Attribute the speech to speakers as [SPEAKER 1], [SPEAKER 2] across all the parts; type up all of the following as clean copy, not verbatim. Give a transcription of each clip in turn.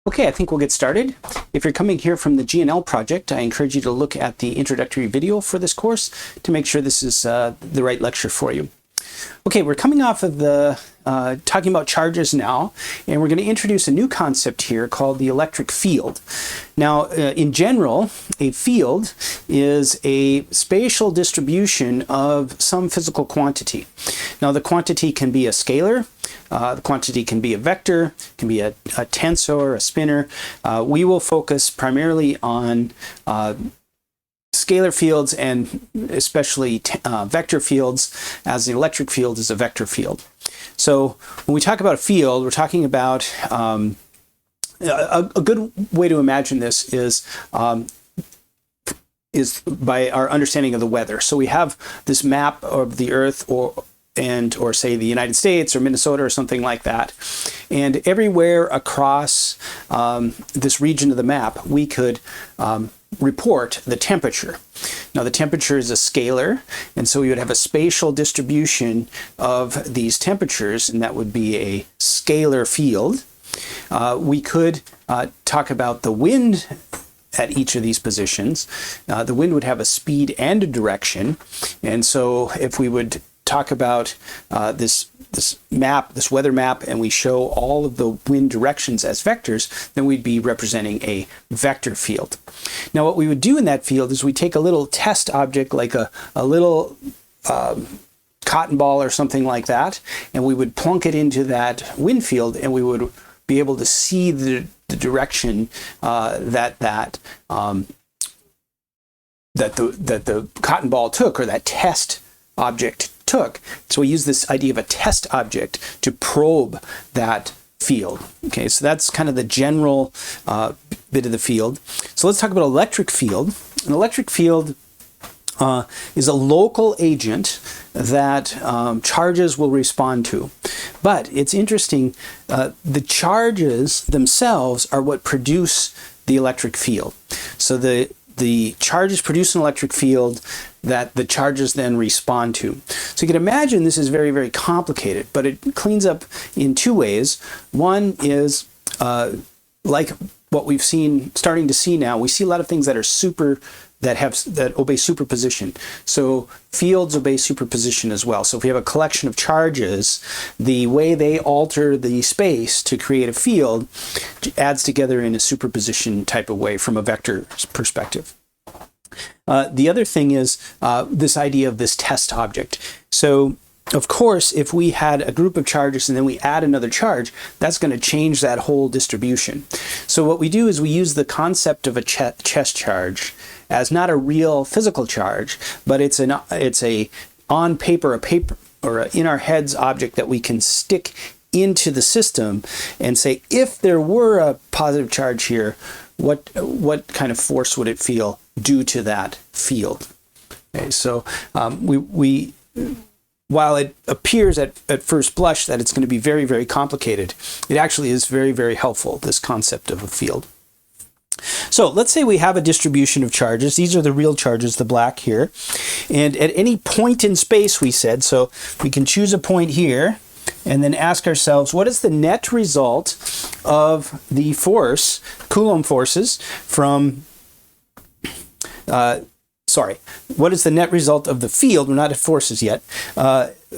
[SPEAKER 1] Okay, I think we'll get started. If you're coming here from the GNL project, I encourage you to look at the introductory video for this course to make sure this is the right lecture for you. Okay, we're coming off of the talking about charges now, and we're going to introduce a new concept here called the electric field. Now, in general, a field is a spatial distribution of some physical quantity. Now, the quantity can be a scalar, the quantity can be a vector, can be a tensor, a spinor. We will focus primarily on scalar fields and especially vector fields, as the electric field is a vector field. So when we talk about a field, we're talking about a good way to imagine this is by our understanding of the weather. So we have this map of the Earth or say the United States or Minnesota or something like that. And everywhere across this region of the map, we could report the temperature. Now the temperature is a scalar, and so we would have a spatial distribution of these temperatures, and that would be a scalar field. We could talk about the wind at each of these positions. The wind would have a speed and a direction, and so if we would talk about this map, this weather map, and we show all of the wind directions as vectors, then we'd be representing a vector field. Now what we would do in that field is we take a little test object like a little cotton ball or something like that, and we would plunk it into that wind field, and we would be able to see the direction that the cotton ball took, or that test object took. So we use this idea of a test object to probe that field. Okay, so that's kind of the general bit of the field. So let's talk about electric field. An electric field is a local agent that charges will respond to. But it's interesting, the charges themselves are what produce the electric field. So the charges produce an electric field that the charges then respond to. So you can imagine this is very, very complicated, but it cleans up in two ways. One is like what we've starting to see now. We see a lot of things that are that obey superposition. So fields obey superposition as well. So if we have a collection of charges, the way they alter the space to create a field adds together in a superposition type of way from a vector perspective. The other thing is this idea of this test object. So of course, if we had a group of charges and then we add another charge, that's going to change that whole distribution. So what we do is we use the concept of a chest charge as not a real physical charge, but it's a on paper, or in our heads object that we can stick into the system and say, if there were a positive charge here, what kind of force would it feel due to that field? Okay, so while it appears at first blush that it's going to be very, very complicated, it actually is very, very helpful, this concept of a field. So let's say we have a distribution of charges. These are the real charges, the black here. And at any point in space, we said, so we can choose a point here and then ask ourselves, what is the net result of the force, Coulomb forces, from what is the net result of the field, we're not at forces yet,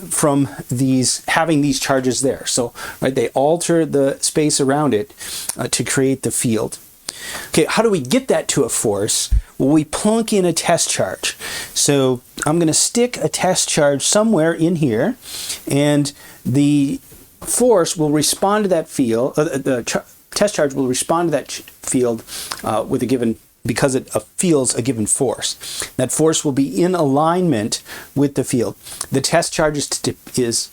[SPEAKER 1] from having these charges there. So right, they alter the space around it to create the field. Okay, how do we get that to a force? Well, we plunk in a test charge. So I'm going to stick a test charge somewhere in here, and the force will respond to that field, test charge will respond to that field with a given, because it feels a given force. That force will be in alignment with the field. The test charge is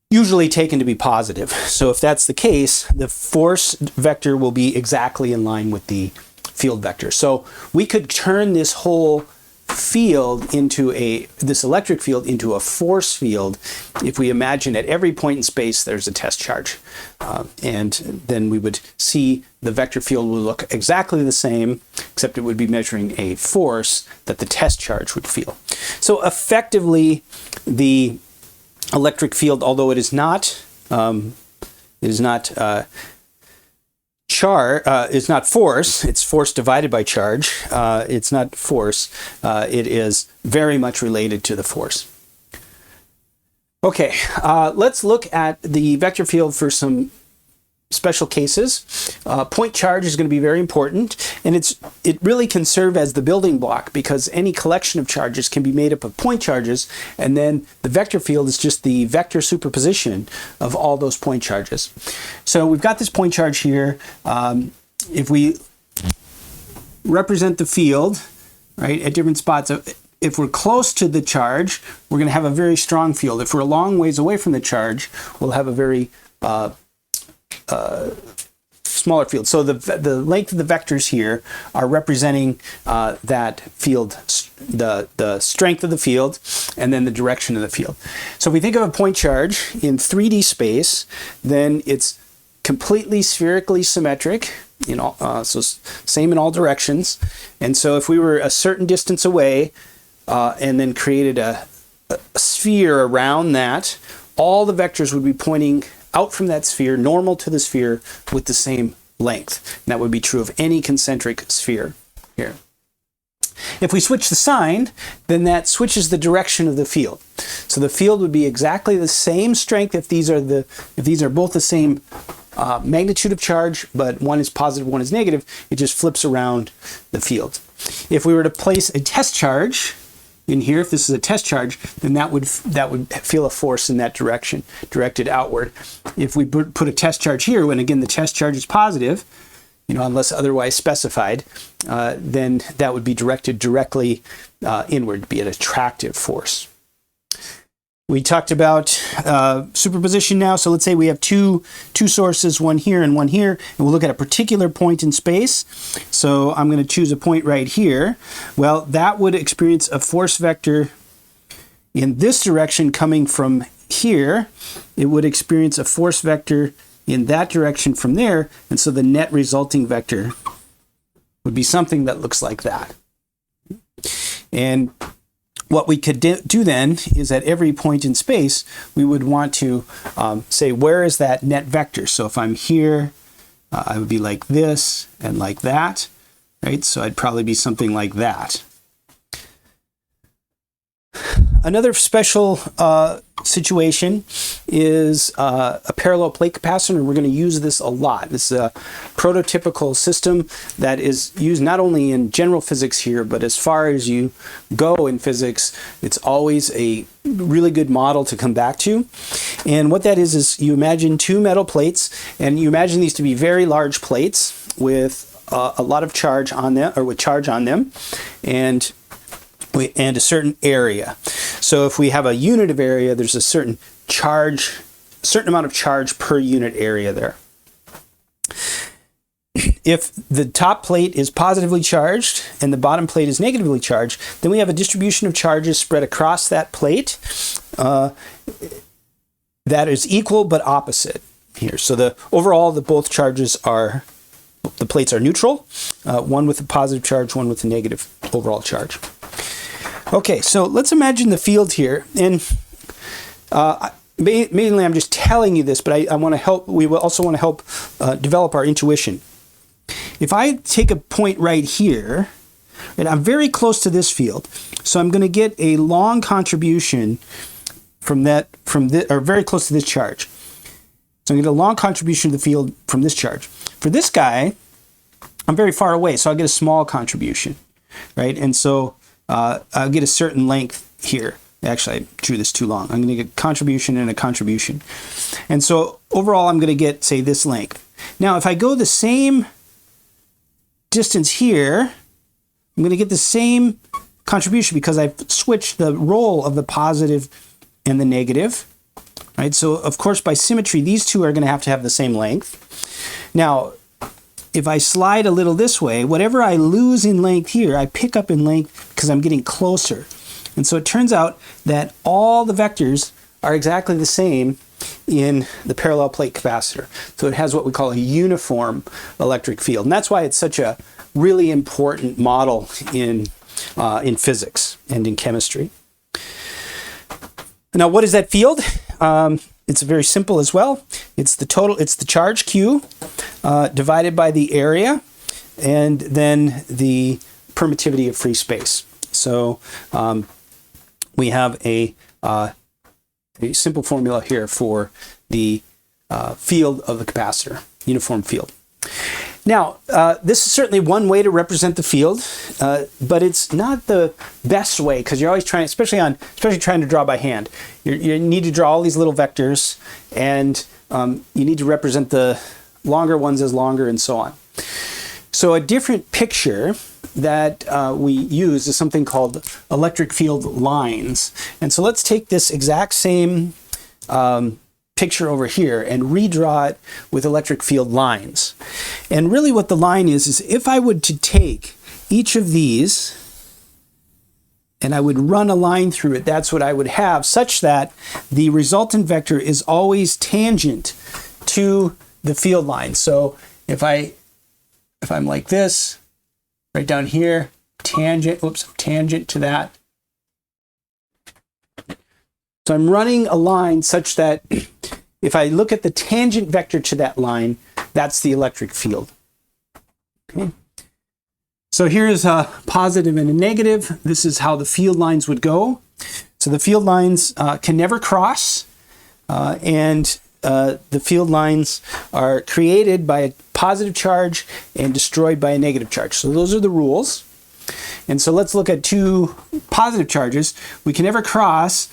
[SPEAKER 1] usually taken to be positive. So if that's the case, the force vector will be exactly in line with the field vector. So we could turn this whole field this electric field into a force field if we imagine at every point in space there's a test charge. And then we would see the vector field will look exactly the same, except it would be measuring a force that the test charge would feel. So effectively, the electric field, although it is not is not force. It's force divided by charge. It's not force. It is very much related to the force. Okay, let's look at the vector field for some special cases. Point charge is going to be very important, and it really can serve as the building block, because any collection of charges can be made up of point charges, and then the vector field is just the vector superposition of all those point charges. So we've got this point charge here. If we represent the field, right, at different spots, if we're close to the charge, we're going to have a very strong field. If we're a long ways away from the charge, we'll have a very smaller field. So the length of the vectors here are representing that field, the strength of the field, and then the direction of the field. So if we think of a point charge in 3D space, then it's completely spherically symmetric, so same in all directions. And so if we were a certain distance away and then created a sphere around that, all the vectors would be pointing out from that sphere, normal to the sphere, with the same length. And that would be true of any concentric sphere here. If we switch the sign, then that switches the direction of the field. So the field would be exactly the same strength if these are both the same magnitude of charge, but one is positive, one is negative. It just flips around the field. If we were to place a test charge in here, if this is a test charge, then that would feel a force in that direction, directed outward. If we put a test charge here, when again the test charge is positive, unless otherwise specified, then that would be directed directly inward, be an attractive force. We talked about superposition now. So let's say we have two sources, one here and one here, and we'll look at a particular point in space. So I'm going to choose a point right here. Well, that would experience a force vector in this direction coming from here. It would experience a force vector in that direction from there, and so the net resulting vector would be something that looks like that. And what we could do then is at every point in space, we would want to say, where is that net vector? So if I'm here, I would be like this and like that, right? So I'd probably be something like that. Another special situation is a parallel plate capacitor. We're going to use this a lot. This is a prototypical system that is used not only in general physics here, but as far as you go in physics, it's always a really good model to come back to. And what that is you imagine two metal plates, and you imagine these to be very large plates with a lot of charge on them, or with charge on them, and a certain area. So if we have a unit of area, there's a certain amount of charge per unit area there. If the top plate is positively charged and the bottom plate is negatively charged, then we have a distribution of charges spread across that plate that is equal but opposite here. So the plates are neutral, one with a positive charge, one with a negative overall charge. Okay, so let's imagine the field here, and mainly I'm just telling you this, but I want to help. We will also want to help develop our intuition. If I take a point right here, and I'm very close to this field, so I'm going to get a long contribution very close to this charge. So I'm going to get a long contribution to the field from this charge. For this guy, I'm very far away, so I'll get a small contribution, right? And so I'll get a certain length here. Actually, I drew this too long. I'm going to get a contribution and a contribution. And so overall, I'm going to get, say, this length. Now, if I go the same distance here, I'm going to get the same contribution because I've switched the role of the positive and the negative. Right? So, of course, by symmetry, these two are going to have the same length. Now, if I slide a little this way, whatever I lose in length here, I pick up in length because I'm getting closer. And so it turns out that all the vectors are exactly the same in the parallel plate capacitor. So it has what we call a uniform electric field. And that's why it's such a really important model in physics and in chemistry. Now, what is that field? it's very simple as well. It's the charge Q divided by the area, and then the permittivity of free space. So we have a simple formula here for the field of the capacitor, uniform field. Now, this is certainly one way to represent the field, but it's not the best way, because you're always trying, especially trying to draw by hand. You need to draw all these little vectors, and you need to represent the longer ones as longer, and so on. So a different picture that we use is something called electric field lines. And so let's take this exact same picture over here and redraw it with electric field lines. And really what the line is if I would to take each of these and I would run a line through it, that's what I would have, such that the resultant vector is always tangent to the field line. So if I'm like this, right down here, tangent to that. So I'm running a line such that if I look at the tangent vector to that line, that's the electric field. Okay. So here's a positive and a negative. This is how the field lines would go. So the field lines can never cross, and the field lines are created by a positive charge and destroyed by a negative charge. So those are the rules. And so let's look at two positive charges. We can never cross.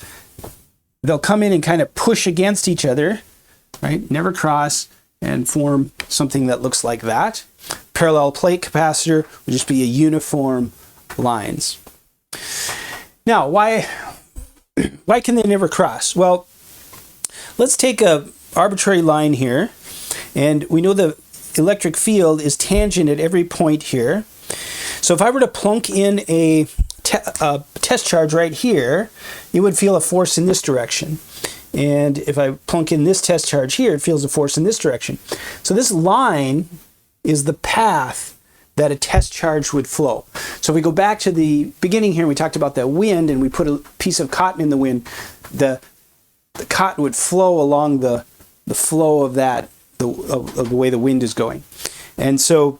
[SPEAKER 1] They'll come in and kind of push against each other, right? Never cross and form something that looks like that. Parallel plate capacitor would just be a uniform lines. Now, why can they never cross? Well, let's take a arbitrary line here, and we know the electric field is tangent at every point here. So if I were to plunk in a test charge right here, it would feel a force in this direction. And if I plunk in this test charge here, it feels a force in this direction. So this line is the path that a test charge would flow. So if we go back to the beginning here, we talked about the wind, and we put a piece of cotton in the wind, the cotton would flow along the flow of that, of the way the wind is going. And so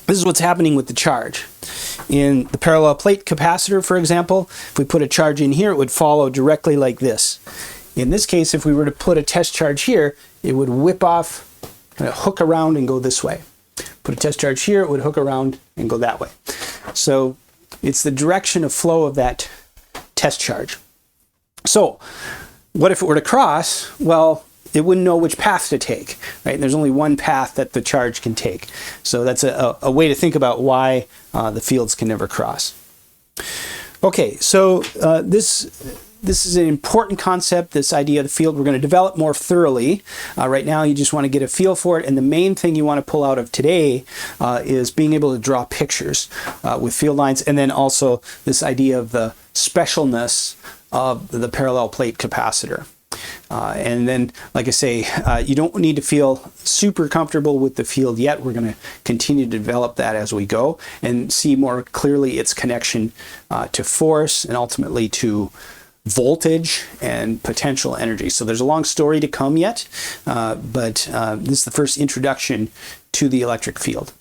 [SPEAKER 1] this is what's happening with the charge. In the parallel plate capacitor, for example, if we put a charge in here, it would follow directly like this. In this case, if we were to put a test charge here, it would whip off, kind of hook around and go this way. Put a test charge here, it would hook around and go that way. So it's the direction of flow of that test charge. So what if it were to cross? Well, it wouldn't know which path to take, right? There's only one path that the charge can take. So that's a way to think about why the fields can never cross. Okay, so this is an important concept, this idea of the field. We're going to develop more thoroughly. Right now, you just want to get a feel for it. And the main thing you want to pull out of today is being able to draw pictures with field lines, and then also this idea of the specialness of the parallel plate capacitor. And then, like I say, you don't need to feel super comfortable with the field yet. We're going to continue to develop that as we go and see more clearly its connection to force and ultimately to voltage and potential energy. So there's a long story to come yet, but this is the first introduction to the electric field.